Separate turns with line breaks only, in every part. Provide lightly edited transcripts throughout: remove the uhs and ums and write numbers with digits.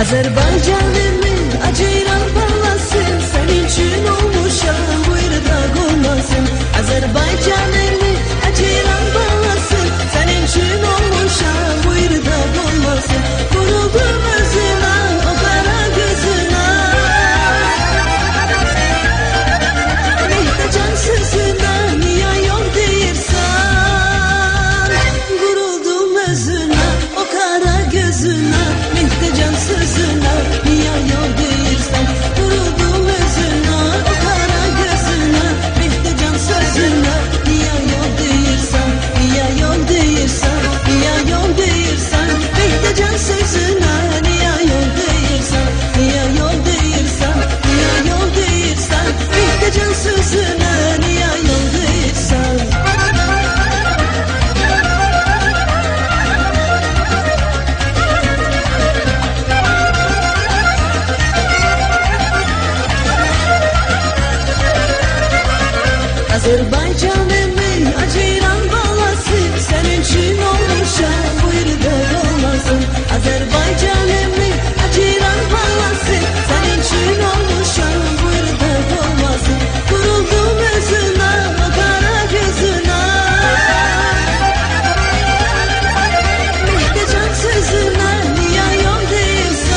Azerbaycan'ımın acıyla bağlasın, senin için olmuşam buyur da olmasın. Azerbaycan'ımın acıyla bağlasın, senin için olmuşam buyur da olmasın. Vuruldum özüne, o kara gözüne, mehte can sözüne, niye yok deyirsen. Vuruldum özüne, o kara gözüne, mehte can sözüne, niye yok deyirsen. Vuruldum özüne, o kara gözüne, mehte can sözüne, niye yok deyirsen. Niye yok deyirsen, niye yok deyirsen, mehte can sözüne, niye yok deyirsen. Niye yok deyirsen, niye yok deyirsen, mehte can sözüne, niye yok deyirsen. Azerbaycan'ımın acıyla bağlasın, senin için olmuşam buyur da olmasın. Azerbaycan'ımın acıyla bağlasın, senin için olmuşam buyur da olmasın. Vuruldum özüne, o kara gözüne, mehte can sözüne, niye yok deyirsen.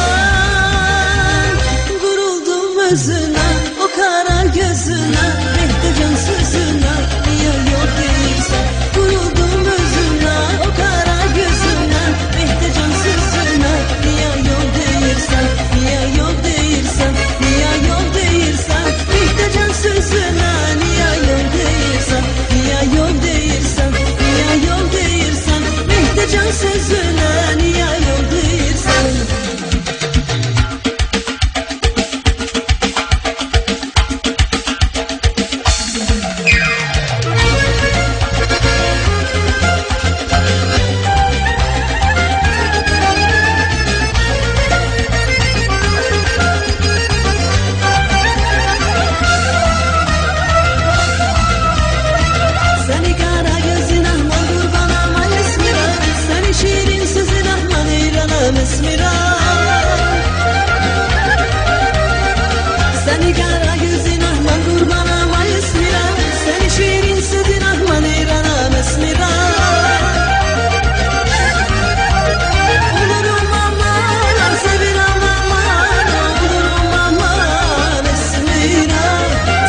Vuruldum özüne, o kara gözüne, mehte can sözüne, niye yok deyirsen. Vuruldum özüne, o kara gözüne, mehte can sözüne, niye yok deyirsen. Niye yok deyirsen, niye yok deyirsen, mehte can sözüne, niye yok deyirsen. Niye yok deyirsen, niye yok deyirsen, mehte can sözüne, niye yok deyirsen. Seni kara gözün ahman kurban aman esmira, seni şirin sözün ahman eyranam esmira. Seni kara gözün ahman kurban aman esmira, seni şirin sözün ahman eyranam esmira. Olurum aman, seviram aman, olurum aman esmira.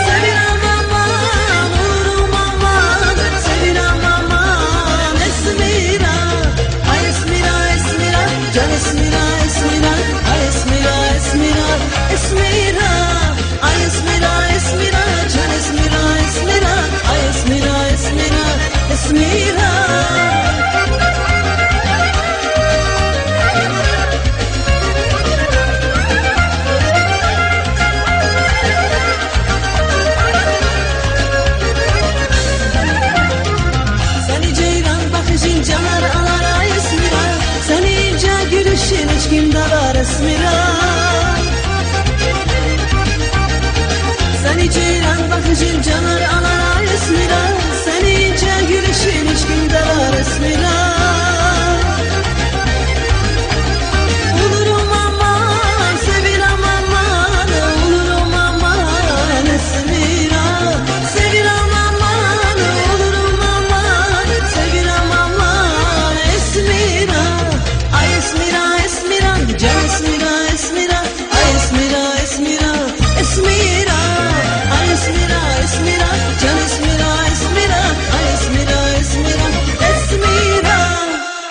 Seviram aman, olurum aman, seviram aman esmira. Ay esmira, esmira, can esmira, esmira. Ay esmira, esmira, esmira. Ay esmira, esmira, can esmira, esmira. Ay esmira, esmira, esmira. Seni ceyran bakışın canar alar ay esmira, seni ince gülüşün hiç kim dalar esmira. Seni ceyran bakışın canar alar